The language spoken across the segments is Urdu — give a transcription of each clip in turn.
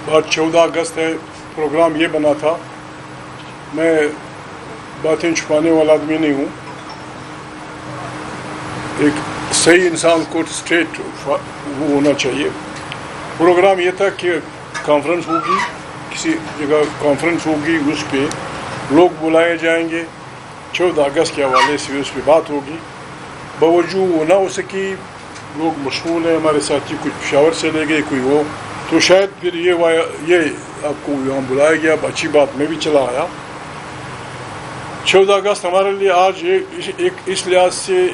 بات 14 اگست ہے. پروگرام یہ بنا تھا, میں باتیں چھپانے والا آدمی نہیں ہوں, ایک صحیح انسان کو اسٹریٹ وہ ہونا چاہیے. پروگرام یہ تھا کہ کانفرنس ہوگی, کسی جگہ کانفرنس ہوگی, اس پہ لوگ بلائے جائیں گے, 14 اگست کے حوالے سے اس پہ بات ہوگی. باوجود وہ نہ ہو سکی, لوگ مشغول ہیں, ہمارے ساتھی کچھ پشاور سے لے گئے, کوئی وہ, تو شاید پھر یہ آپ کو یہاں بلایا گیا, اچھی بات, میں بھی چلا آیا. 14 اگست ہمارے لیے آج ایک اس لحاظ سے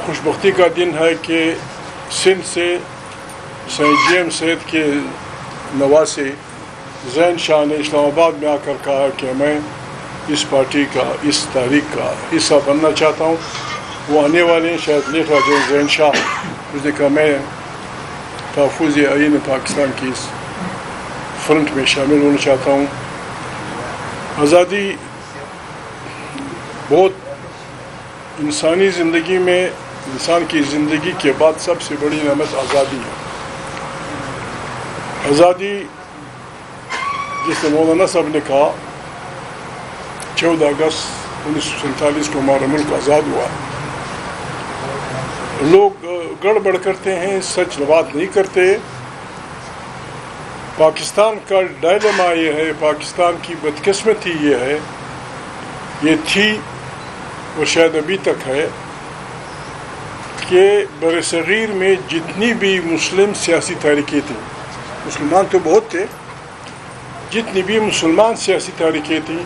خوش بختی کا دن ہے کہ سندھ سے سید جی ایم صید کے نواسے زین شاہ نے اسلام آباد میں آ کر کہا کہ میں اس پارٹی کا, اس تحریک کا حصہ بننا چاہتا ہوں. وہ آنے والے ہیں, شاید لیٹ آ جائیں. زین شاہ, اس نے کہا میں تحفظ آئین پاکستان کی اس فرنٹ میں شامل ہونا چاہتا ہوں. آزادی بہت انسانی زندگی میں, انسان کی زندگی کے بعد سب سے بڑی نعمت آزادی ہے. آزادی جس نے مولانا صاحب نے کہا 14 اگست 1947 کو ہمارا ملک آزاد ہوا. لوگ گڑبڑ کرتے ہیں, سچ بات نہیں کرتے. پاکستان کا ڈائلما یہ ہے, پاکستان کی بدقسمتی یہ ہے, یہ تھی اور شاید ابھی تک ہے, کہ بر صغیر میں جتنی بھی مسلم سیاسی تحریکیں تھیں, مسلمان تو بہت تھے, جتنی بھی مسلمان سیاسی تحریکیں تھیں,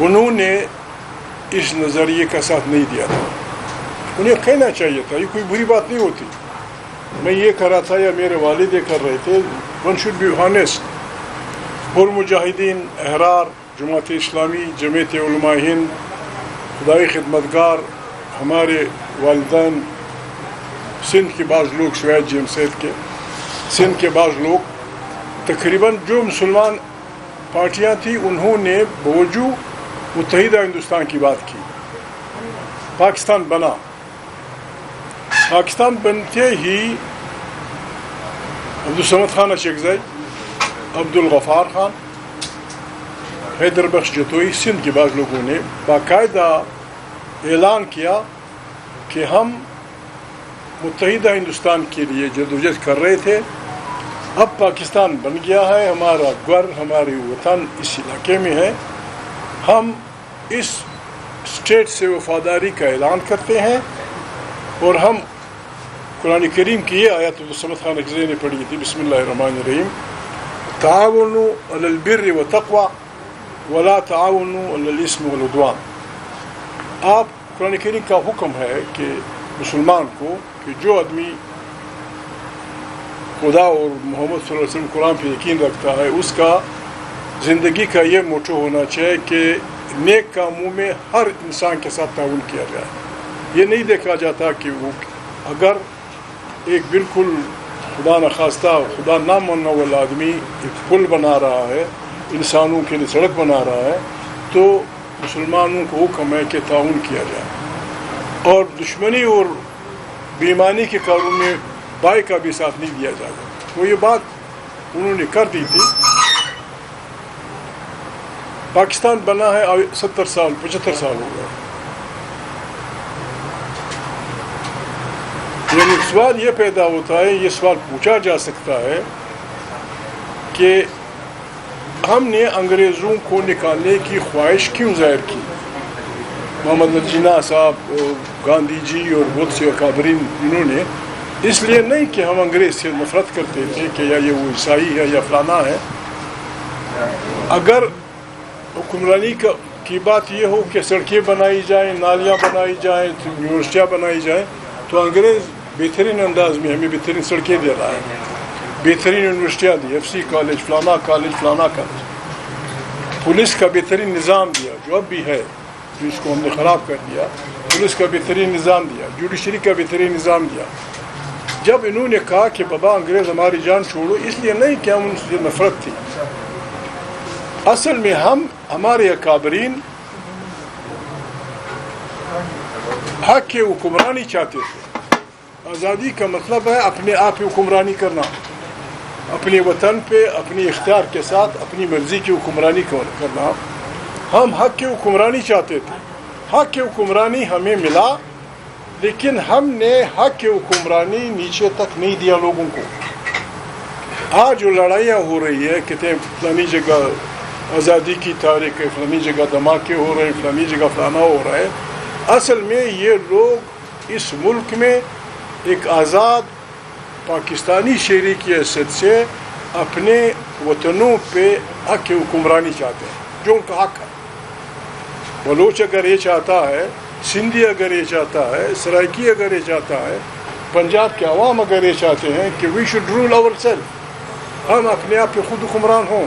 انہوں نے اس نظریے کا ساتھ نہیں دیا تھا. انہیں کہنا چاہیے تھا, یہ کوئی بری بات نہیں ہوتی. میں یہ کر رہا تھا یا میرے والد یہ کر رہے تھے, ون شوڈ بی ہانیسٹ. اور مجاہدین, احرار, جماعت اسلامی, جمعیت علماء ہند, خدائی خدمتگار, ہمارے والدین, سندھ کے بعض لوگ, سوائے جی ایم صید کے, سندھ کے بعض لوگ, تقریباً جو مسلمان پارٹیاں تھیں, انہوں نے باوجود متحدہ ہندوستان کی بات کی. پاکستان بنا. پاکستان بنتے ہی عبدالصمد خان اشکزئی, عبدالغفار خان, حیدر بخش جتوئی, سندھ کے بعض لوگوں نے باقاعدہ اعلان کیا کہ ہم متحدہ ہندوستان کے لیے جدوجہد کر رہے تھے. اب پاکستان بن گیا ہے, ہمارا گھر, ہماری وطن اس علاقے میں ہے, ہم اس اسٹیٹ سے وفاداری کا اعلان کرتے ہیں. اور ہم قرآن کریم کی یہ آیت عبدالصمد خان اشکزئی نے پڑھی تھی, بسم اللہ الرحمن الرحیم, تعاونوا علی البر والتقوی ولا تعاونوا علی الاثم والعدوان. آپ قرآن کریم کا حکم ہے کہ مسلمان کو, کہ جو آدمی خدا اور محمد صلی اللہ علیہ وسلم قرآن پہ یقین رکھتا ہے, اس کا زندگی کا یہ موٹو ہونا چاہیے کہ نیک کاموں میں ہر انسان کے ساتھ تعاون کیا جائے. یہ نہیں دیکھا جاتا کہ وہ اگر ایک بالکل خدا نخواستہ, خدا نہ ماننے والا آدمی ایک پل بنا رہا ہے, انسانوں کے لیے سڑک بنا رہا ہے, تو مسلمانوں کو حکم ہے کہ تعاون کیا جائے. اور دشمنی اور بےایمانی کے کاروں میں بھائی کا بھی ساتھ نہیں دیا جائے. وہ یہ بات انہوں نے کر دی تھی. پاکستان بنا ہے 70 سال 75 سال ہو گئے. یعنی سوال یہ پیدا ہوتا ہے, یہ سوال پوچھا جا سکتا ہے کہ ہم نے انگریزوں کو نکالنے کی خواہش کیوں ظاہر کی. محمد علی جناح صاحب, گاندھی جی اور بہت سے اکابرین, انہوں نے اس لیے نہیں کہ ہم انگریز سے نفرت کرتے تھے کہ یا یہ وہ عیسائی ہے یا فلانا ہے. اگر حکمرانی کی بات یہ ہو کہ سڑکیں بنائی جائیں, نالیاں بنائی جائیں, یونیورسٹیاں بنائی جائیں, تو انگریز بہترین انداز میں ہمیں بہترین سڑکیں دے رہا ہے, بہترین یونیورسٹیاں دی, ایف سی کالج, فلانا کالج, فلانا کالج. پولیس کا بہترین نظام دیا, جو اب بھی ہے, جس کو ہم نے خراب کر دیا. پولیس کا بہترین نظام دیا, جوڈیشری کا بہترین نظام دیا. جب انہوں نے کہا کہ بابا انگریز ہماری جان چھوڑو, اس لیے نہیں کہ ہم ان سے نفرت تھی. اصل میں ہمارے اکابرین حق کے حکمرانی چاہتے تھے. آزادی کا مطلب ہے اپنے آپ حکمرانی کرنا، اپنے وطن پہ اپنی اختیار کے ساتھ اپنی مرضی کی حکمرانی کرنا۔ ہم حق کی حکمرانی چاہتے تھے، حق کی حکمرانی ہمیں ملا، لیکن ہم نے حق کی حکمرانی نیچے تک نہیں دیا لوگوں کو۔ آج جو لڑائیاں ہو رہی ہے، کہتے ہیں فلانی جگہ آزادی کی تاریخ ہے، فلانی جگہ دھماکے ہو رہے ہیں، فلانی جگہ فلانا ہو رہا ہے، اصل میں یہ لوگ اس ملک میں ایک آزاد پاکستانی شہری کی حیثیت سے اپنے وطنوں پہ حق کی حکمرانی چاہتے ہیں، جو ان کا حق ہے۔ بلوچ اگر یہ چاہتا ہے، سندھی اگر یہ چاہتا ہے، سرائکی اگر یہ چاہتا ہے، پنجاب کے عوام اگر یہ چاہتے ہیں کہ we should rule over self, ہم اپنے آپ پہ خود حکمران ہوں،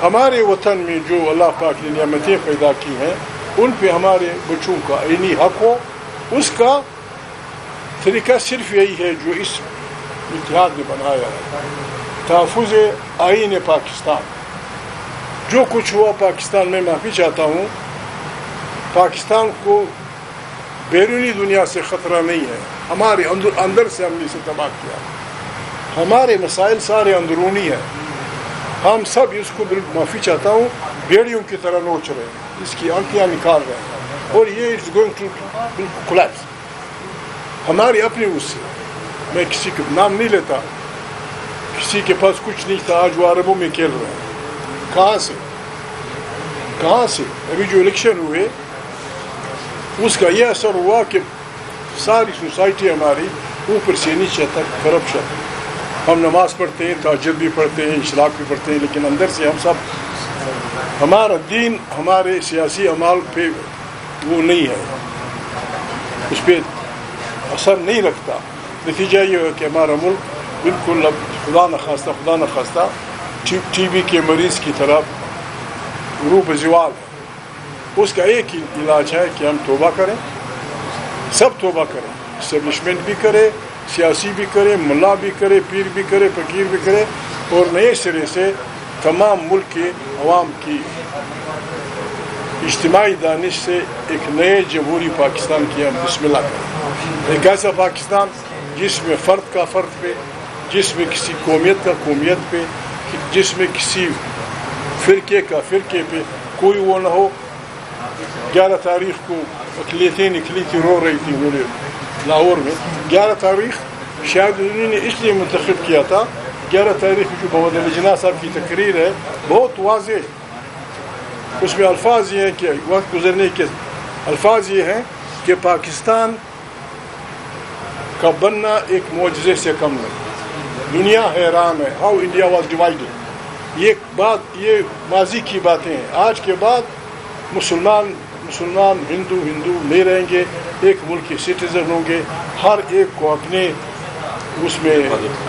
ہمارے وطن میں جو اللہ پاک نے نعمتیں پیدا کی ہیں ان پہ ہمارے بچوں کا عینی حق ہو، اس کا طریقہ صرف یہی ہے جو اس اتحاد نے بنایا ہے، تحفظ آئین پاکستان۔ جو کچھ ہوا پاکستان میں، معافی چاہتا ہوں، پاکستان کو بیرونی دنیا سے خطرہ نہیں ہے، ہمارے اندر سے ہم نے اسے تباہ کیا، ہمارے مسائل سارے اندرونی ہیں، ہم سب اس کو معافی چاہتا ہوں بیڑیوں کی طرح نوچ رہے ہیں، اس کی آنکھیاں نکال رہے ہیں، اور یہ اٹس گوئنگ ٹو بالکل کولیپس ہماری اپنی اس سے۔ میں کسی کا نام نہیں لیتا، کسی کے پاس کچھ نہیں تھا، آج وہ عربوں میں کھیل رہے ہیں۔ کہاں سے ابھی جو الیکشن ہوئے اس کا یہ اثر ہوا کہ ساری سوسائٹی ہماری اوپر سے نیچے تک کرپشن۔ ہم نماز پڑھتے ہیں، تہجد بھی پڑھتے ہیں، اشراق بھی پڑھتے ہیں، لیکن اندر سے ہم سب، ہمارا دین ہمارے سیاسی اعمال پہ وہ نہیں ہے، اس پہ اثر نہیں رکھتا۔ نتیجہ یہ ہے کہ ہمارا ملک بالکل اب خدا نخواستہ ٹی بی کے مریض کی طرف روح بزوال ہے۔ اس کا ایک ہی علاج ہے کہ ہم توبہ کریں، سب توبہ کریں، اسٹیبلشمنٹ بھی کرے، سیاسی بھی کرے، ملا بھی کرے، پیر بھی کرے، فقیر بھی کرے، اور نئے سرے سے تمام ملک کے عوام کی اجتماعی دانش سے ایک نئے جمہوری پاکستان کی ہم بسم اللہ کریں۔ ایک ایسا پاکستان جس میں فرد کا فرد پہ، جس میں کسی قومیت کا قومیت پہ، جس میں کسی فرقے کا فرقے پہ کوئی وہ نہ ہو۔ 11 تاریخ کو اقلیتیں نکلی تھی، رو رہی تھی انہوں نے لاہور میں۔ 11 تاریخ شاید انہوں نے اس لیے منتخب کیا تھا، 11 تاریخ جو محمد علی جناح صاحب کی تقریر ہے بہت واضح، اس میں الفاظ یہ ہیں کہ وقت گزرنے کے الفاظ یہ ہیں کہ پاکستان کا بننا ایک معجزے سے کم نہیں، دنیا حیران ہے، ہاؤ انڈیا واز ڈیوائیڈڈ۔ یہ بات، یہ ماضی کی باتیں ہیں، آج کے بعد مسلمان ہندو نہیں رہیں گے، ایک ملک کے سٹیزن ہوں گے، ہر ایک کو اپنے اس میں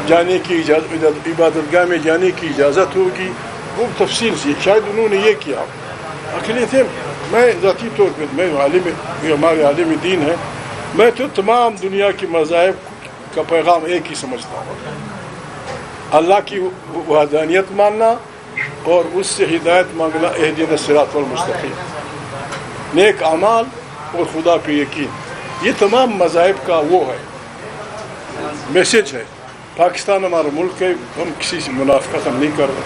جانے کی اجازت، عبادت گاہ میں جانے کی اجازت ہوگی۔ وہ تفصیل سے شاید انہوں نے یہ کیا۔ اکیلے تھے، میں ذاتی طور پہ، میں عالم، یہ ہمارے عالم دین ہیں، میں تو تمام دنیا کے مذاہب کا پیغام ایک ہی سمجھتا ہوں، اللہ کی وحدانیت ماننا اور اس سے ہدایت مانگنا، اہدنا الصراط المستقیم، نیک اعمال اور خدا پہ یقین، یہ تمام مذاہب کا وہ ہے، میسج ہے۔ پاکستان ہمارا ملک ہے، ہم کسی سے منافقت ہم نہیں کر رہے،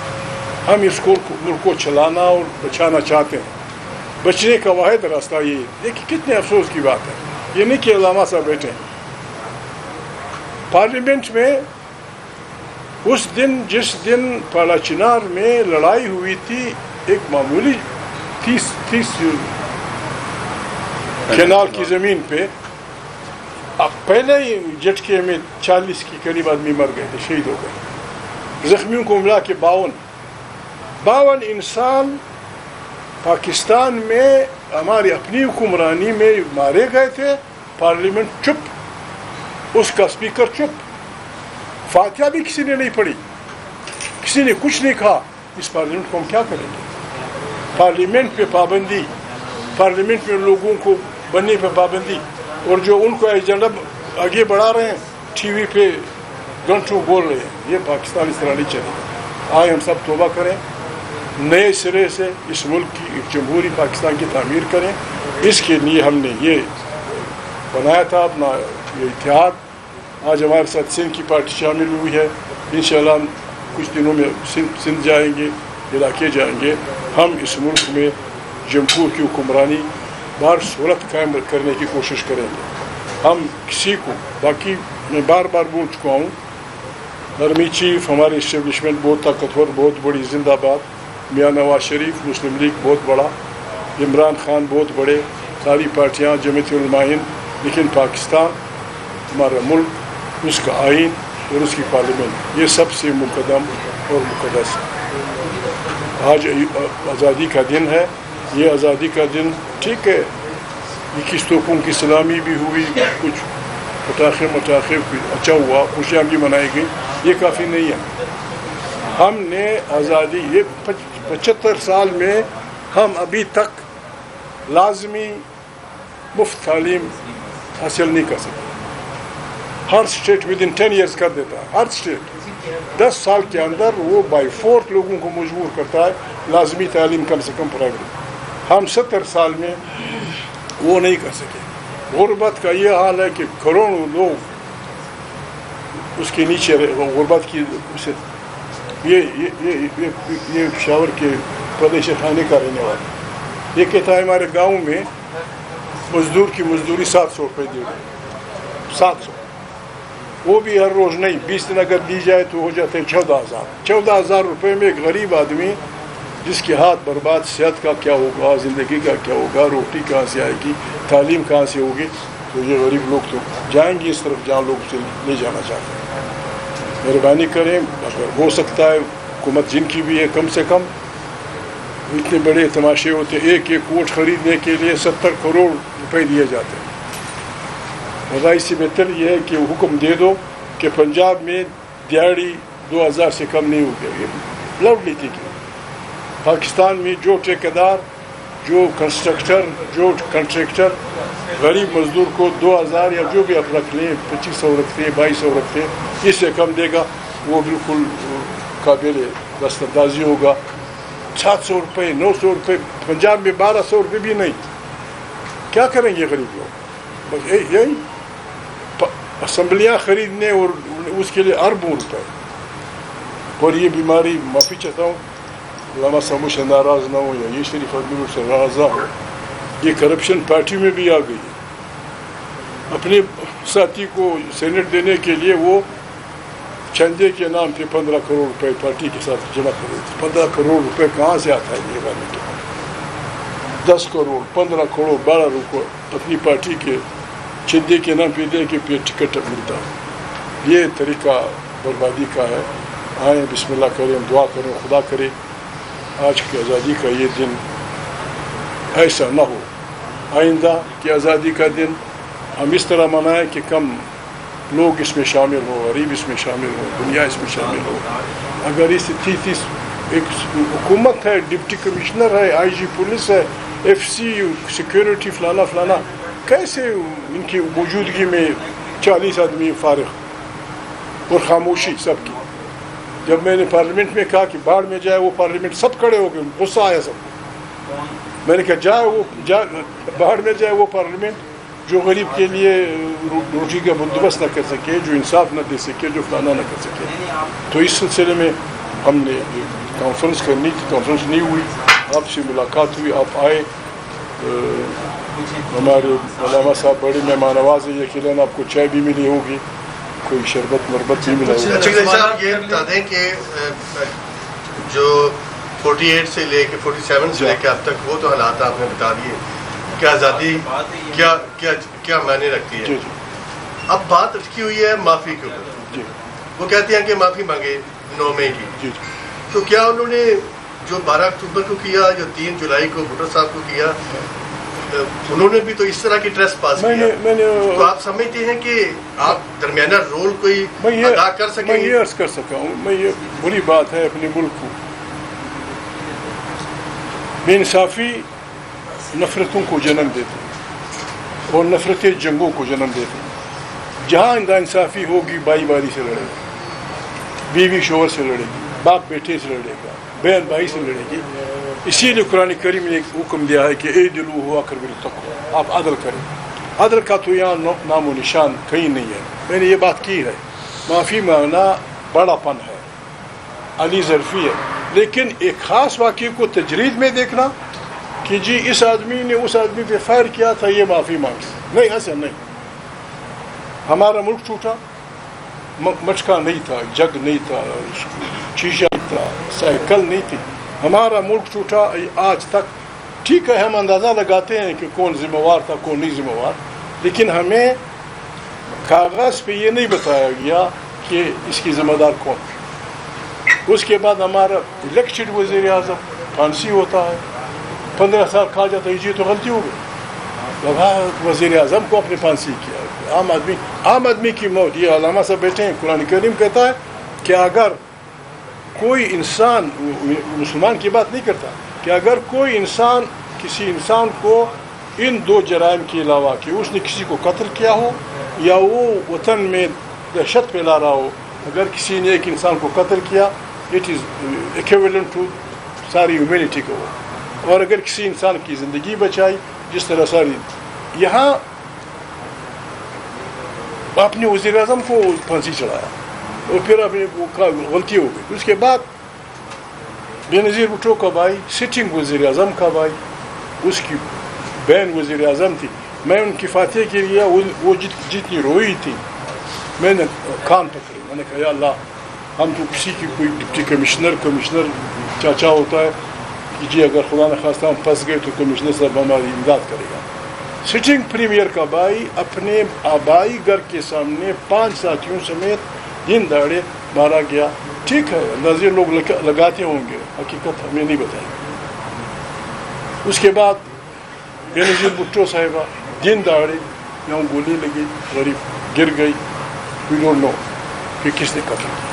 ہم اس ملک کو چلانا اور بچانا چاہتے ہیں۔ بچنے کا واحد راستہ یہ ہے۔ دیکھیے کتنے افسوس کی بات ہے، یہ نہیں کہ علامہ صاحب بیٹھے ہیں پارلیمنٹ میں۔ اس دن، جس دن پالا چنار میں لڑائی ہوئی تھی، ایک معمولی 30 کنال کی زمین پہ، اب پہلے ہی جھٹکے میں 40 کے قریب آدمی مر گئے تھے، شہید ہو گئے، زخمیوں کو ملا کے 52 انسان پاکستان میں ہماری اپنی حکمرانی میں مارے گئے تھے۔ پارلیمنٹ چپ، اس کا اسپیکر چپ، فاتحہ بھی کسی نے نہیں پڑھی، کسی نے کچھ نہیں کہا۔ اس پارلیمنٹ کو ہم کیا کریں گے؟ پارلیمنٹ پہ پابندی، پارلیمنٹ میں لوگوں کو بننے پہ پابندی، اور جو ان کو ایجنڈا آگے بڑھا رہے ہیں، ٹی وی پہ گھنٹوں بول رہے ہیں، یہ پاکستان اس طرح نہیں چلے گا۔ آئے ہم سب توبہ کریں، نئے سرے سے اس ملک کی ایک جمہوری پاکستان کی تعمیر کریں۔ اس کے لیے ہم نے یہ بنایا تھا اپنا یہ اتحاد، آج ہمارے ساتھ سندھ کی پارٹی شامل ہوئی ہے. انشاءاللہ ہم کچھ دنوں میں سندھ جائیں گے, علاقے جائیں گے. ہم اس ملک میں جمہور کی حکمرانی بار صورت قائم کرنے کی کوشش کریں گے. ہم کسی کو, باقی میں بار بار بول چکا ہوں, آرمی چیف ہمارے اسٹیبلشمنٹ بہت طاقتور, بہت بڑی, زندہ باد. میاں نواز شریف, مسلم لیگ بہت بڑا, عمران خان بہت بڑے, ساری پارٹیاں, جمعیت علماء ہند. لیکن پاکستان ہمارا ملک, اس کا آئین اور اس کی پارلیمنٹ, یہ سب سے مقدم اور مقدس ہے. آج آزادی کا دن ہے. یہ آزادی کا دن ٹھیک ہے, 21 توپوں کی سلامی بھی ہوئی, کچھ پٹاخے اچھا ہوا, خوشیاں بھی منائی گئی. یہ کافی نہیں ہے. ہم نے آزادی, یہ 75 سال میں ہم ابھی تک لازمی مفت تعلیم حاصل نہیں کر سکتے. ہر اسٹیٹ ود ان 10 ایئرس کر دیتا ہے. ہر اسٹیٹ 10 سال کے اندر وہ بائی فورس لوگوں کو مجبور کرتا ہے لازمی تعلیم کم سے کم پرائیویٹ. ہم 70 سال میں وہ نہیں کر سکے. غربت کا یہ حال ہے کہ کروڑوں لوگ اس کے نیچے غربت کی اسے یہ پشاور کے پردیش خانے کا رہنے والا. یہ کہتا ہے ہمارے گاؤں میں مزدور کی مزدوری 700 روپے دے گی. 700, وہ بھی ہر روز نہیں, 20 دن اگر دی جائے تو ہو جاتے ہیں 14,000. 14,000 روپے میں ایک غریب آدمی جس کے ہاتھ برباد, صحت کا کیا ہوگا, زندگی کا کیا ہوگا, روٹی کہاں سے آئے گی, تعلیم کہاں سے ہوگی. تو یہ غریب لوگ تو جائیں گے اس طرف جہاں لوگ اسے لے جانا چاہتے ہیں. مہربانی کریں, اگر ہو سکتا ہے حکومت جن کی بھی ہے, کم سے کم اتنے بڑے تماشے ہوتے ہیں, ایک ووٹ خریدنے کے لیے 70 کروڑ روپے دیے جاتے ہیں. مزاحی سے بہتر یہ ہے کہ حکم دے دو کہ پنجاب میں دیہڑی 2,000 سے کم نہیں ہوگی. یہ لوٹ لیتی کی. پاکستان میں جو ٹھیکیدار, جو کنٹریکٹر غریب مزدور کو 2,000 یا جو بھی آپ رکھ لیں, 2,500 رکھتے ہیں, 2,200 رکھتے ہیں, اس سے کم دے گا وہ بالکل قابل دستاندازی ہوگا. 700 روپے, 900 روپے, پنجاب میں 1,200 روپے بھی نہیں. کیا کریں گے غریب لوگ؟ بس یہی اسمبلیاں خریدنے اور اس کے لیے اربوں روپے. اور یہ بیماری, معافی چاہتا ہوں علامہ صاحب سے ناراض نہ ہو یا یہ شریف آدمی سے ناراض نہ ہو, یہ کرپشن پارٹی میں بھی آ گئی. اپنے ساتھی کو سینٹ دینے کے لیے وہ چندے کے نام پہ 15 کروڑ روپے پارٹی کے ساتھ جمع کر رہے تھے. 15 کروڑ روپے کہاں سے آتا ہے یہ بات کے؟ 10 کروڑ, 15 کروڑ, 12 کروڑ اپنی پارٹی کے چندے کے نام پہ دے کے پھر ٹکٹ ملتا. یہ طریقہ بربادی کا ہے. آئیں بسم اللہ کریں, دعا کریں, خدا کرے آج کی آزادی کا یہ دن ایسا نہ ہو. آئندہ کی آزادی کا دن ہم اس طرح منائیں کہ کم لوگ اس میں شامل ہوں, غریب اس میں شامل ہوں, دنیا اس میں شامل ہو. اگر اس 30 ایک حکومت ہے, ڈپٹی کمشنر ہے, آئی جی پولیس ہے, FCU سیکورٹی فلانا فلانا, کیسے ان کی موجودگی میں 40 آدمی فارغ اور خاموشی سب کی. جب میں نے پارلیمنٹ میں کہا کہ باہر میں جائے وہ پارلیمنٹ, سب کھڑے ہو گئے, غصہ آیا سب. میں نے کہا باہر میں جائے وہ پارلیمنٹ جو غریب کے لیے روٹی کا بندوبست نہ کر سکے, جو انصاف نہ دے سکے, جو فلانا نہ کر سکے. تو اس سلسلے میں ہم نے کانفرنس کرنی تھی, کانفرنس نہیں ہوئی. آپ سے ملاقات ہوئی, آپ آئے. ہمارے علامہ صاحب بڑے مہمان نواز ہیں, یقیناً آپ کو چائے بھی ملی ہوگی, کوئی شربت مربت بھی ملا ہوگا. اچھا صاحب یہ بتا دیں کہ جو 48 سے لے کے 47 سے لے کے اب تک وہ تو حالات آپ نے بتا دیے کہ آزادی کیا معنی رکھتی ہے. اب بات اٹکی ہوئی ہے معافی کے اوپر. وہ کہتے ہیں کہ معافی مانگے 9 مئی کی. تو کیا انہوں نے جو 12 اکتوبر کو کیا, جو 3 جولائی کو بھٹو صاحب کو کیا, انہوں نے بھی تو اس طرح کی ٹریس پاس کیا. تو آپ سمجھتے ہیں کہ آپ درمیانہ رول کوئی ادا کر سکیں گے؟ میں یہ عرض کر سکا ہوں, میں یہ بری بات ہے اپنے ملک کو. بے انصافی نفرتوں کو جنم دیتے اور نفرتیں جنگوں کو جنم دیتے. جہاں انصافی ہوگی بھائی بھائی سے لڑے گا, بیوی شوہر سے لڑے گی, باپ بیٹے سے لڑے گا, بہن بھائی سے لڑے گی. اسی لیے قرآن کریم نے ایک حکم دیا ہے کہ اعدلوا هو اقرب للتقوی, آپ عدل کریں. عدل کا تو یہاں نام و نشان کہیں نہیں ہے. میں نے یہ بات کی ہے, معافی مانگنا بڑا پن ہے, علی ظرفی ہے, لیکن ایک خاص واقعے کو تجرید میں دیکھنا کہ جی اس آدمی نے اس آدمی پہ فائر کیا تھا یہ معافی مانگی, نہیں, ایسا نہیں. ہمارا ملک ٹوٹا, مٹکا نہیں تھا, جگ نہیں تھا, شیشہ نہیں تھا, سائیکل نہیں تھی, ہمارا ملک ٹوٹا آج تک. ٹھیک ہے ہم اندازہ لگاتے ہیں کہ کون ذمہ وار تھا کون نہیں ذمہ وار, لیکن ہمیں کاغذ پہ یہ نہیں بتایا گیا کہ اس کی ذمہ دار کون. اس کے بعد ہمارا الیکٹڈ وزیر اعظم پھانسی ہوتا ہے, 15 سال کھا جاتا ہے, یہ تو غلطی ہو گئی. وزیر اعظم کو اپنے پھانسی کیا, عام آدمی کی موت. یہ علامہ صاحب بیٹھے ہیں, قرآن کریم کہتا ہے کہ اگر کوئی انسان, مسلمان کی بات نہیں کرتا, کہ اگر کوئی انسان کسی انسان کو ان 2 جرائم کے علاوہ کہ اس نے کسی کو قتل کیا ہو یا وہ وطن میں دہشت پھیلا رہا ہو, اگر کسی نے ایک انسان کو قتل کیا اٹ از ایکویولنٹ ٹو ساری ہیومینٹی کو. اور اگر کسی انسان کی زندگی بچائی جس طرح ساری, یہاں آپ نے وزیر اعظم کو پھانسی چڑھایا اور پھر اپنے غلطی ہو گئی. اس کے بعد بے نظیر بھٹو کا بھائی سٹنگ وزیر اعظم کا بھائی, اس کی بہن وزیر اعظم تھی. میں ان کی فاتح کے لیے وہ جتنی روئی تھی میں نے کان پکڑے, میں نے کہا یا اللہ ہم تو کسی کی کوئی ڈپٹی کمشنر چاچا ہوتا ہے کہ جی اگر خدا نخواستہ ہم پھنس گئے تو کمشنر صاحب ہماری امداد کرے گا. سٹنگ پریمیئر کا بھائی اپنے آبائی گھر کے سامنے 5 ساتھیوں سمیت دن دہاڑے مارا گیا. ٹھیک ہے اندازے لوگ لگاتے ہوں گے, حقیقت ہمیں نہیں بتائی. اس کے بعد بے نظیر بھٹو صاحبہ دن دہاڑے یوں گولی لگی, غریب گر گئی, وی ڈونٹ نو کہ کس نے قتل کیا.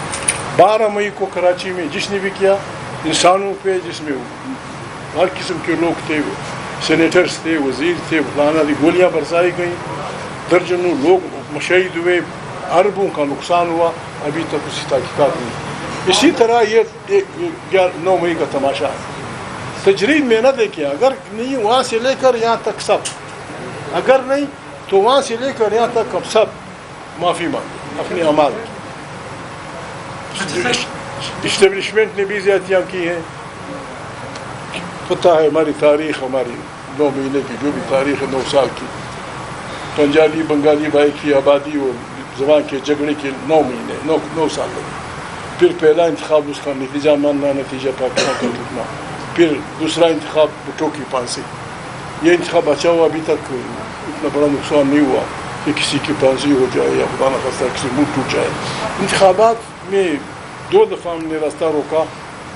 12 مئی کو کراچی میں جس نے بھی کیا, انسانوں پہ جس میں ہر قسم کے لوگ تھے, سینیٹرز تھے, وزیر تھے, فلانا تھی, گولیاں برسائی گئیں, درجنوں لوگ مشہید ہوئے, اربوں کا نقصان ہوا, ابھی تک اسی تحقیقات نہیں. اسی طرح یہ 9 مئی کا تماشا ہے. تجرید میں نہ دیکھیں, اگر نہیں وہاں سے لے کر یہاں تک سب, اگر نہیں تو وہاں سے لے کر یہاں تک ہم سب معافی مانگیں اپنے اعمال کی. اسٹیبلشمنٹ نے بھی زیادتیاں کی ہیں. پتہ ہے ہماری تاریخ, ہماری 9 مہینے کی جو بھی تاریخ ہے 9 سال کی, پنجابی بنگالی بھائی کی آبادی اور زبان کے جھگڑے کے 9 مہینے 9 سال لگے. پھر پہلا انتخاب اس کا نتیجہ ماننا, نتیجہ پاکستان کا ٹوٹنا. پھر دوسرا انتخاب بھٹو کی پھانسی. یہ انتخاب اچھا ہوا, ابھی تک اتنا بڑا نقصان نہیں ہوا کہ کسی کی پھانسی ہو جائے یا خدا نخواستہ کسی منہ ٹوٹ جائے. انتخابات میں 2 دفعہ ہم نے راستہ روکا,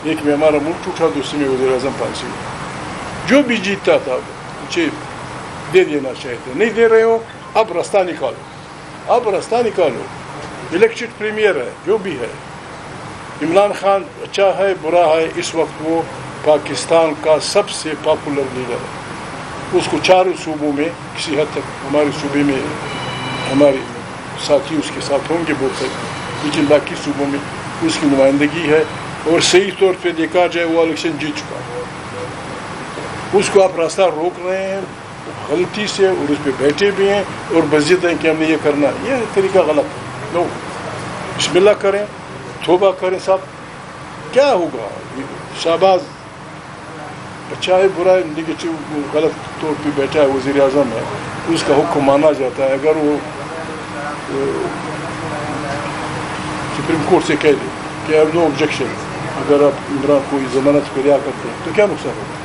ایک میں ہمارا ملک ٹوٹا, دوسرے میں وزیر اعظم پھانسی ہوا. جو بھی جیتتا تھا مجھے دے دینا چاہتے, نہیں دے رہے ہو اب راستہ نکالو, اب راستہ نکالو. الیکٹڈ پریمیئر ہے جو بھی ہے, عمران خان اچھا ہے برا ہے, اس وقت وہ پاکستان کا سب سے پاپولر لیڈر ہے. اس کو 4 صوبوں میں کسی حد تک, ہمارے صوبے میں ہمارے ساتھی اس کے ساتھ ہوں گے بہت سے, لیکن باقی صوبوں میں اس کی نمائندگی ہے. اور صحیح طور پہ دیکھا جائے وہ الیکشن جیت چکا ہے. اس کو آپ راستہ روک رہے ہیں غلطی سے, اور اس پہ بیٹھے بھی ہیں اور بضد ہیں کہ ہم نے یہ کرنا, یہ طریقہ غلط ہے. لو بسم اللہ کریں, توبہ کریں صاحب, کیا ہوگا. شہباز اچھا ہے برا ہے, نگیٹو غلط طور پہ بیٹھا ہے, وزیر اعظم ہے, اس کا حکم مانا جاتا ہے. اگر وہ سپریم کورٹ سے کہہ دے کہ اب نو آبجیکشن, اگر آپ عمران کو ضمانت پہ رہا کرتے ہیں تو کیا نقصان ہوگا.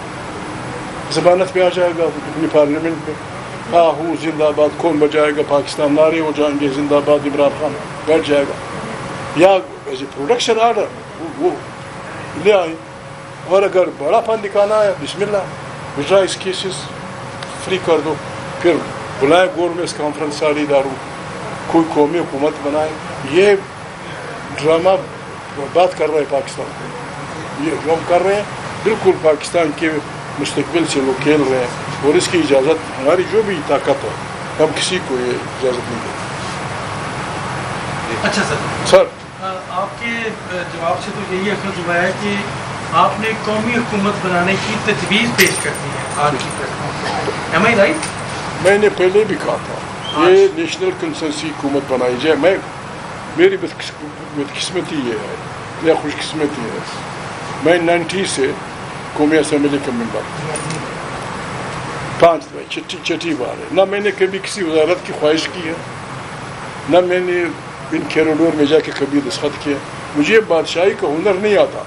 ضمانت پہ آ جائے گا اپنی پارلیمنٹ میں, ہاں ہوں زندہ باد, کون بجائے گا, پاکستان نعرے ہو جائیں گے, زندہ باد عمران خان بیٹھ جائے گا. یا ایز اے پروڈکشن آرڈر وہ لے آئیں, اور اگر بڑا فن دکھانا ہے بسم اللہ, وڈرا اس کیسز فری کر دو. پھر بلائیں گورنمنٹس کانفرنس ساری اداروں, کوئی قومی حکومت بنائے. یہ ڈرامہ بات کر رہے ہیں پاکستان کو, یہ جو ہم کر رہے ہیں بالکل پاکستان کے مستقبل سے لوگ کھیل رہے ہیں, اور اس کی اجازت ہماری جو بھی طاقت ہے ہم کسی کو یہ اجازت نہیں دیتے. اچھا سر, آپ کے جواب سے تو یہی اخذ ہوا ہے کہ آپ نے قومی حکومت بنانے کی تجویز پیش کر دی ہے آج کی پریس کانفرنس میں, ایم آئی رائٹ؟ میں نے پہلے بھی کہا تھا یہ نیشنل کنسنسی حکومت بنائی جائے. میری بدقسمتی یہ ہے یا خوش قسمتی ہے میں 90 سے قومی اسمبلی کا ممبر 5 چھٹی بار ہے. نہ میں نے کبھی کسی وزارت کی خواہش کی ہے نہ میں نے ان کیریڈور میں جا کے کبھی دستخط کیا. مجھے بادشاہی کا ہنر نہیں آتا.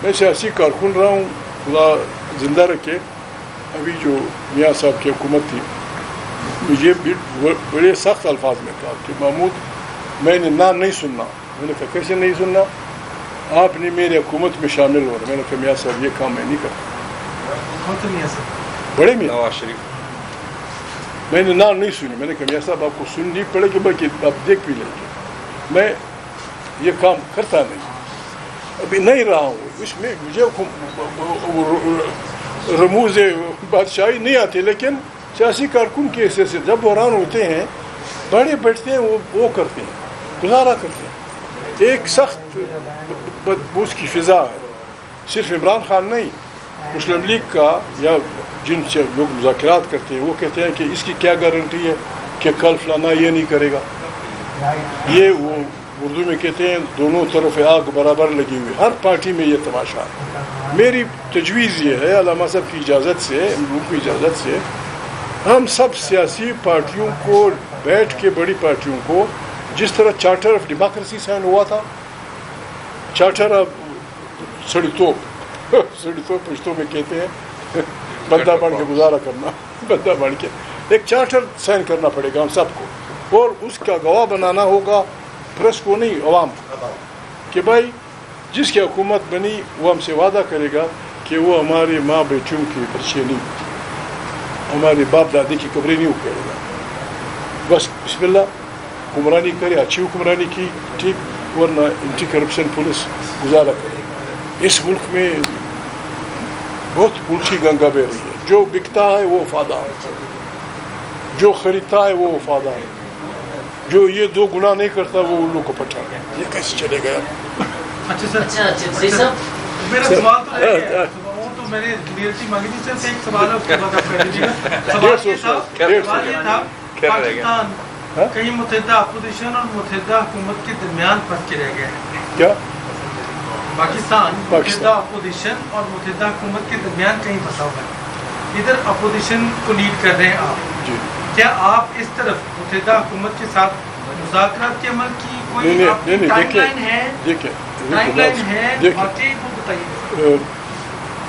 میں سیاسی کارکن رہا ہوں خدا زندہ رکھے. ابھی جو میاں صاحب کی حکومت تھی مجھے بڑے سخت الفاظ میں کہا کہ محمود میں نے نہ نہیں سننا. میں نے کہا کیسے نہیں سننا, آپ نے میری حکومت میں شامل ہو رہا. میں نے کہا میاں صاحب یہ کام میں نہیں کرتا. بڑے میاں نواز شریف میں نے نہ نہیں سنی. میں نے کہا میاں صاحب آپ کو سننی پڑے گی بلکہ آپ دیکھ بھی لیں گے. میں یہ کام کرتا نہیں, ابھی نہیں رہا ہوں اس میں. مجھے رموز بادشاہی نہیں آتی لیکن سیاسی کارکن کی حیثیت سے جب بحران ہوتے ہیں بڑے بیٹھتے ہیں وہ کرتے ہیں گزارا کرتے ہیں. ایک سخت بدبوس کی فضا ہے. صرف عمران خان نہیں, مسلم لیگ کا یا جن سے لوگ مذاکرات کرتے ہیں وہ کہتے ہیں کہ اس کی کیا گارنٹی ہے کہ کل فلانا یہ نہیں کرے گا. یہ وہ اردو میں کہتے ہیں دونوں طرف آگ برابر لگی ہوئی. ہر پارٹی میں یہ تماشا ہے. میری تجویز یہ ہے علامہ صاحب کی اجازت سے, ہم لوگوں کی اجازت سے, ہم سب سیاسی پارٹیوں کو بیٹھ کے بڑی پارٹیوں کو جس طرح چارٹر آف ڈیموکریسی سائن ہوا تھا, چارٹر آف سڑی توپ پشتوں میں کہتے ہیں بندہ بن کے گزارا کرنا, بندہ بن کے ایک چارٹر سائن کرنا پڑے گا ہم سب کو, اور اس کا گواہ بنانا ہوگا پریس کو نہیں عوام کو کہ بھائی جس کی حکومت بنی وہ ہم سے وعدہ کرے گا کہ وہ ہماری ماں بیٹیوں کی بچے نہیں, ہمارے باپ دادی کی قبریں نہیں اکھیڑے گا. بس بسم اللہ حکمرانی کرے, اچھی حکمرانی کی ٹھیک, ورنہ اینٹی کرپشن پولیس گزارا کرے. اس ملک میں بہت پلچی گنگا بہ رہی ہے. جو بکتا ہے وہ وفادار ہے, جو خریدتا ہے وہ وفادار ہے, جو یہ دو گناہ نہیں کرتا وہ الو کو پٹھا ہے. یہ کیسے چلے گیا؟ اچھا میرا سوال تو ہے وہ تو میں نے کلیئرٹی مانگی تھی. صرف ایک سوال ہے اس کے بعد آپ کہہ دیجیے گا. سوال یہ تھا پاکستان کہیں متحدہ اپوزیشن اور متحدہ حکومت کے درمیان پھنس کے رہ گیا ہے. کیا پاکستان متحدہ اپوزیشن اور متحدہ حکومت کے درمیان کہیں پھنسا ہوا ہے. ادھر اپوزیشن کو لیڈ کر رہے ہیں آپ, کیا آپ اس طرف متحدہ حکومت کے ساتھ مذاکرات کے عمل کی کوئی ٹائم لائن ہے؟ ٹائم لائن ہے واقعی وہ بتائیے.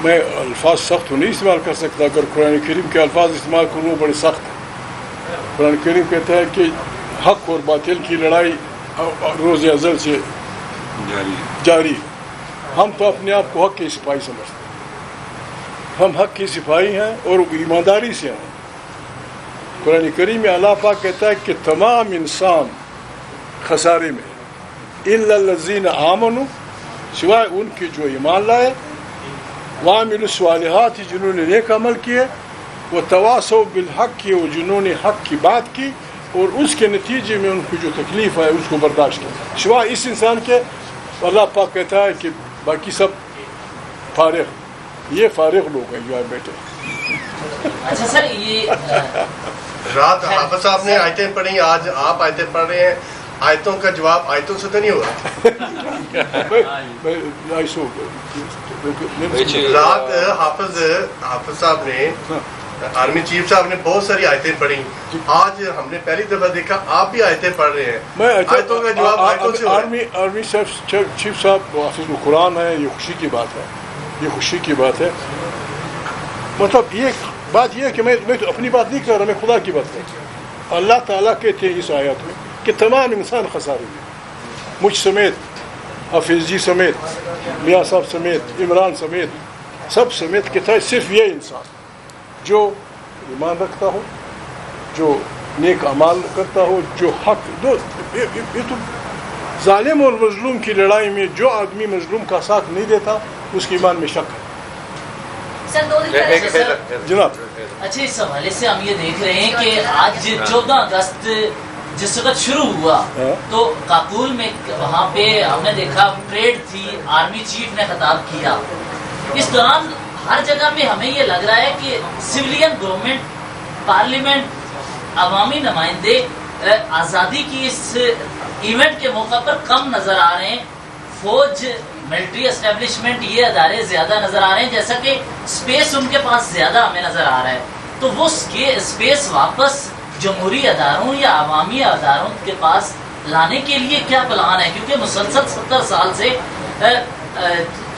میں الفاظ سخت تو نہیں استعمال کر سکتا. اگر قرآن کریم کے الفاظ استعمال کروں وہ بڑے سخت ہیں. قرآن کریم کہتا ہے کہ حق اور باطل کی لڑائی روز ازل سے جاری. ہم تو اپنے آپ کو حق کے سپاہی سمجھتے ہیں. ہم حق کے سپاہی ہیں اور ایمانداری سے ہیں. قرآن کریم میں اللہ پاک کہتا ہے کہ تمام انسان خسارے میں الا الذین آمنوا, سوائے ان کے جو ایمان لائے, وعملوا الصالحات جنہوں نے نیک عمل کیے, وتواصوا بالحق کی اور جنہوں نے حق کی بات کی اور اس کے نتیجے میں ان کو جو تکلیف ہے اس کو برداشت کیا. سوائے اس انسان کے اللہ پاک کہتا ہے کہ باقی سب فارغ. یہ فارغ لوگ ہیں جو آئے بیٹھے. اچھا سر, یہ رات حافظ صاحب نے آیتیں پڑھی, آج آپ آیتیں پڑھ رہے ہیں. آیتوں کا جواب آیتوں سے تو نہیں ہوگا. رات حافظ صاحب نے, آرمی چیف صاحب نے بہت ساری آیتیں پڑھی. آج ہم نے پہلی دفعہ دیکھا آپ بھی آیتیں پڑھ رہے ہیں. آیتوں کا جواب آیتوں سے. آرمی چیف صاحب حافظ القرآن ہے. یہ خوشی کی بات ہے, یہ خوشی کی بات ہے. مطلب یہ بات یہ ہے کہ میں تو اپنی بات نہیں کر رہا, میں خدا کی بات کر رہا ہوں. اللہ تعالیٰ کہتے ہیں اس آیات میں کہ تمام انسان خسارے میں, مجھ سمیت, حافظ جی سمیت, میاں صاحب سمیت, عمران سمیت, سب سمیت کہتا ہے صرف یہ انسان جو ایمان رکھتا ہو, جو نیک اعمال کرتا ہو, جو حق دو. یہ تو ظالم اور مظلوم کی لڑائی میں جو آدمی مظلوم کا ساتھ نہیں دیتا اس کے ایمان میں شک ہے. جناب اچھا, اس حوالے سے ہم یہ دیکھ رہے ہیں کہ آج 14 اگست جس وقت شروع ہوا تو کابل میں وہاں پہ ہم نے دیکھا پریڈ تھی, آرمی چیف نے خطاب کیا. اس دوران ہر جگہ پہ ہمیں یہ لگ رہا ہے کہ سویلین گورنمنٹ پارلیمنٹ عوامی نمائندے آزادی کی اس ایونٹ کے موقع پر کم نظر آ رہے ہیں. فوج، ملٹری اسٹیبلشمنٹ، یہ ادارے زیادہ نظر آ رہے ہیں، جیسا کہ اسپیس ان کے پاس زیادہ ہمیں نظر آ رہا ہے. تو وہ اسپیس واپس جمہوری اداروں یا عوامی اداروں کے پاس لانے کے لیے کیا پلان ہے؟ کیونکہ مسلسل 70 سال سے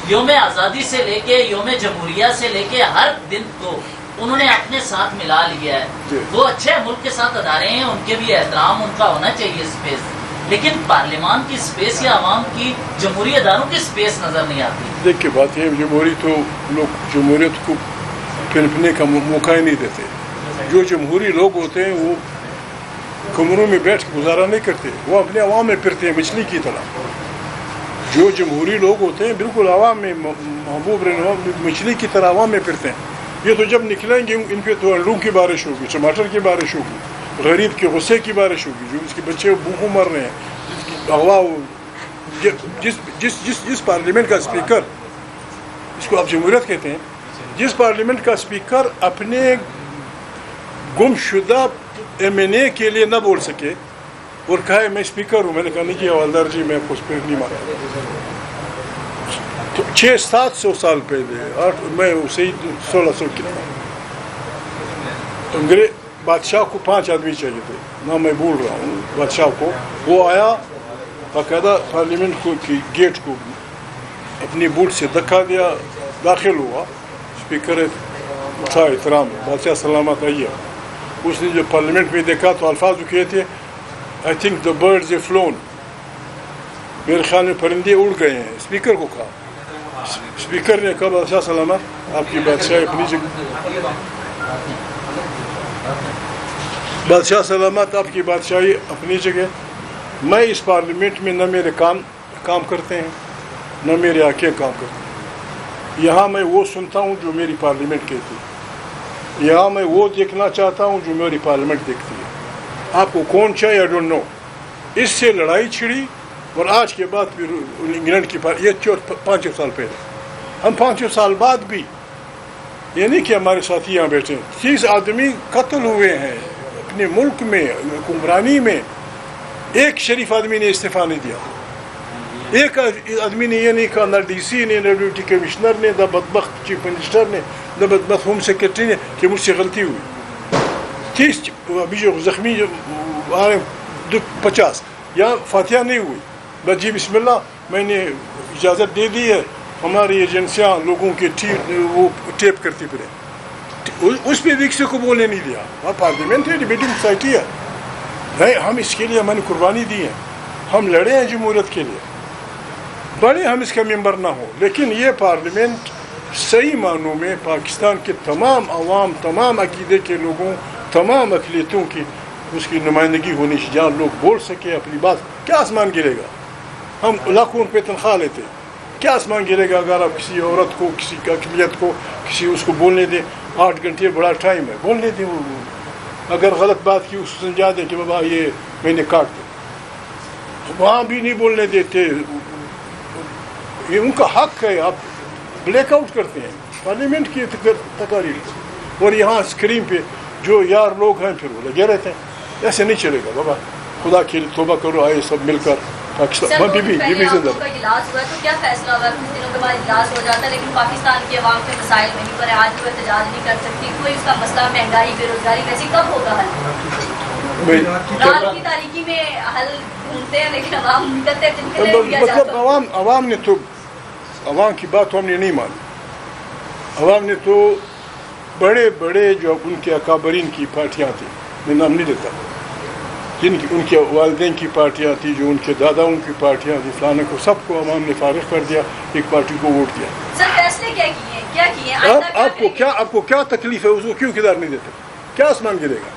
یوم آزادی سے لے کے یوم جمہوریہ سے لے کے ہر دن کو انہوں نے اپنے ساتھ ملا لیا ہے. وہ اچھے ملک کے ساتھ ادارے ہیں، ان کے بھی احترام ان کا ہونا چاہیے اسپیس، لیکن پارلیمان کی اسپیس یا عوام کی جمہوری اداروں کی اسپیس نظر نہیں آتی. دیکھیے بات یہ جمہوری تو لوگ جمہوریت کو پھیلنے کا موقع ہی نہیں دیتے. جو جمہوری لوگ ہوتے ہیں وہ کمروں میں بیٹھ کے گزارا نہیں کرتے، وہ اپنے عوام میں پھرتے ہیں مچھلی کی طرح. جو جمہوری لوگ ہوتے ہیں بالکل عوام میں محبوب رہنے مچھلی کی طرح عوام میں پھرتے ہیں. یہ تو جب نکلیں گے ان پہ تو انڈوں کی بارش ہوگی، ٹماٹر کی بارش ہوگی، غریب کے غصے کی بارش ہوگی، جو اس کے بچے بھوکوں مر رہے ہیں، اغوا. جس پارلیمنٹ کا اسپیکر، اس کو آپ جمہوریت کہتے ہیں، جس پارلیمنٹ کا اسپیکر اپنے گم شدہ ایم این اے کے لیے نہ بول سکے اور کہا ہے میں اسپیکر ہوں، میں نے کہا نہیں جی حوالدار جی میں کچھ پھر نہیں مانتا. تو 600-700 سال پہلے میں اسے 1600 کی انگریز بادشاہ کو 5 آدمی چاہیے تھے، نہ میں بول رہا ہوں بادشاہ کو. وہ آیا باقاعدہ پارلیمنٹ کو کی گیٹ کو اپنی بوٹ سے دھکا دیا، داخل ہوا. اسپیکر تھا احترام، بادشاہ سلامت آئیے. اس نے جو پارلیمنٹ میں دیکھا تو الفاظ وہ کہے تھے آئی تھنک دا برڈز اے فلون، میرے خیال میں پرندے اڑ گئے ہیں. اسپیکر کو کہا. اسپیکر نے کہا بادشاہ سلامت آپ کی بادشاہی اپنی جگہ، بادشاہ سلامت آپ کی بادشاہی اپنی جگہ. میں اس پارلیمنٹ میں نہ میرے کام کرتے ہیں نہ میرے آنکھیں کام کرتے ہیں. یہاں میں وہ سنتا ہوں جو میری پارلیمنٹ کہتی ہے، یہاں میں وہ دیکھنا چاہتا ہوں جو میری پارلیمنٹ دیکھتی ہے. آپ کو کون چاہیے آئی ڈونٹ نو. اس سے لڑائی چھڑی اور آج کے بعد پھر انگلینڈ کی یہ 5 سال پہلے. ہم 5 سال بعد بھی یہ نہیں کہ ہمارے ساتھی یہاں بیٹھے ہیں. 30 آدمی قتل ہوئے ہیں اپنے ملک میں حکمرانی میں. ایک شریف آدمی نے استعفیٰ نہیں دیا. ایک آدمی نے یہ نہیں کہا، نہ ڈی سی نے، نہ ڈپٹی کمشنر نے، نہ بدبخت چیف منسٹر نے، نہ بدبخت ہوم سیکرٹری نے کہ مجھ سے غلطی ہوئی. 30 ابھی جو زخمی جو 50 یہاں فاتحہ نہیں ہوئی. بس جی بسم اللہ میں نے اجازت دے دی ہے، ہماری ایجنسیاں لوگوں کے وہ ٹیپ کرتی پھریں. اس پہ بھی کسی کو بولنے نہیں دیا. وہاں پارلیمنٹ ہے، ڈیبیٹنگ سوسائٹی ہے. نہیں ہم اس کے لیے ہم نے قربانی دی ہے، ہم لڑے ہیں جمہوریت کے لیے، بڑے ہم اس کا ممبر نہ ہوں. لیکن یہ پارلیمنٹ صحیح معنوں میں پاکستان کے تمام عوام، تمام عقیدے کے لوگوں، تمام اقلیتوں کی اس کی نمائندگی ہونی چاہیے، جہاں لوگ بول سکے اپنی بات. کیا آسمان گرے گا؟ ہم لاکھوں روپے تنخواہ لیتے، کیا آسمان گرے گا اگر آپ کسی عورت کو، کسی اقلیت کو، کسی اس کو بولنے دیں؟ 8 گھنٹے بڑا ٹائم ہے، بولنے دیں. وہ اگر غلط بات کی اس کو سمجھا دیں کہ بابا یہ میں نے کاٹ دیا. وہاں بھی نہیں بولنے دیتے. یہ ان کا حق ہے. آپ بلیک آؤٹ کرتے ہیں پارلیمنٹ کی تقاریر اور یہاں اسکرین پہ جو یار لوگ ہیں پھر وہ لگے رہتے ہیں. ایسے نہیں چلے گا بابا. خدا کے لیے توبہ کرو، آئے سب مل کر پاکستان. علاج ہوا تو کیا فیصلہ ہوا؟ کچھ دنوں کے بعد اجلاس ہو جاتا ہے، لیکن پاکستان کی عوام کے مسائل وہیں پر آج بھی احتجاج نہیں کر سکتی. کوئی اس کا مسئلہ مہنگائی، بے روزگاری ویسے کب ہوگا حل؟ رات کی تاریکی میں حل ڈھونڈتے ہیں لیکن عوام کرتے مطلب عوام نے تو عوام کی بات ہم نے نہیں مانی. عوام نے تو بڑے بڑے جو ان کے اکابرین کی پارٹیاں تھیں، میں نام نہیں دیتا، جن کی ان کے والدین کی پارٹیاں تھیں، جو ان کے داداؤں کی پارٹیاں تھیں، فلانے کو سب کو عوام نے فارغ کر دیا، ایک پارٹی کو ووٹ دیا. سر فیصلے کیا کیے؟ آپ کو کیا تکلیف ہے؟ اس کو کیوں اقتدار نہیں دیتے؟ کیا آسمان گرے گا؟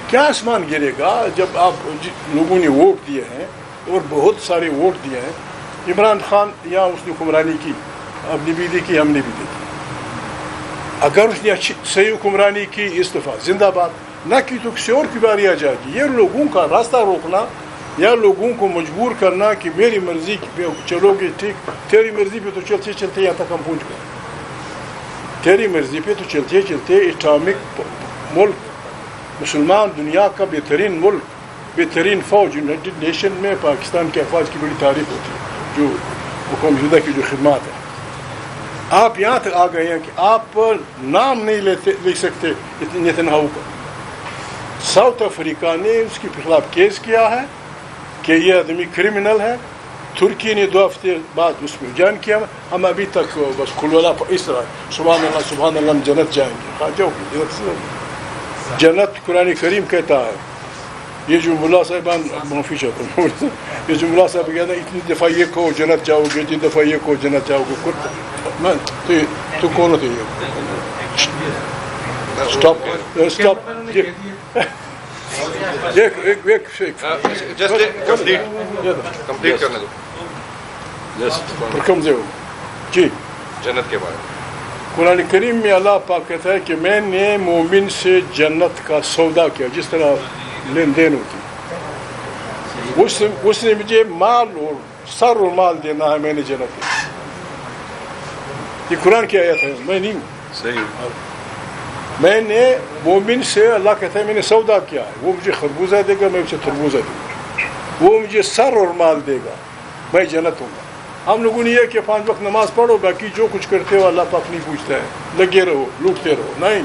کیا آسمان گرے گا جب آپ لوگوں نے ووٹ دیے ہیں اور بہت سارے ووٹ دیے ہیں. عمران خان یا اس نے حکمرانی کی، آپ نے بھی دیکھی، ہم نے بھی دیکھی. اگر اس نے اچھی صحیح حکمرانی کی، استعفیٰ زندہ باد. نہ کی تو کسی اور کی باری آ جائے گی. یہ لوگوں کا راستہ روکنا یا لوگوں کو مجبور کرنا کہ میری مرضی پہ چلو گے ٹھیک، تیری مرضی پہ تو چلتے چلتے یہاں تک ہم پہنچ گئے. تیری مرضی پہ تو چلتے چلتے اٹامک ملک مسلمان دنیا کا بہترین ملک بہترین فوج یونائٹڈ نیشن میں پاکستان کے افواج کی بڑی تعریف ہوتی ہے جو حکومت متحدہ کی جو خدمات ہیں. آپ یہاں تک آ گئے ہیں کہ آپ نام نہیں لکھ سکتے نیتنیاہو کا. ساؤتھ افریقہ نے اس کے خلاف کیس کیا ہے کہ یہ آدمی کرمنل ہے. ترکی نے 2 ہفتے بعد اس میں جان کیا. ہم ابھی تک بس کھلولا اس طرح سبحان اللہ ہم جنت جائیں گے. جنت قرآن کریم کہتا ہے. یہ جو ملا صاحبان معافی چاہتا ہوں یہ جو ملا صاحب کہتا ہے اتنی دفعہ یہ کہو جنت جاؤ گے اتنی دفعہ یہ کہو جنت جاؤ گے. تو کون ہوتے جی جنت کے بارے قرآن کریم میں اللہ پاک کہتا ہے کہ میں نے مومن سے جنت کا سودا کیا. جس طرح لین دین ہوتی اس نے مجھے مال اور سر اور مال دینا ہے. میں نے جنت دی. یہ قرآن کی آیت ہے میں نہیں صحیح. میں نے مومن سے اللہ کہتا ہے میں نے سودا کیا ہے. وہ مجھے خربوزہ دے گا میں اسے تربوزہ دوں گا. وہ مجھے سر اور مال دے گا میں جنت ہوں گا. ہم لوگوں نے یہ کہ 5 وقت نماز پڑھو باقی جو کچھ کرتے ہو اللہ پاک نہیں پوچھتا ہے. لگے رہو لوٹتے رہو. نہیں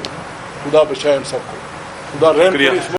خدا بچائے ہم سب کو. خدا رحم کرے.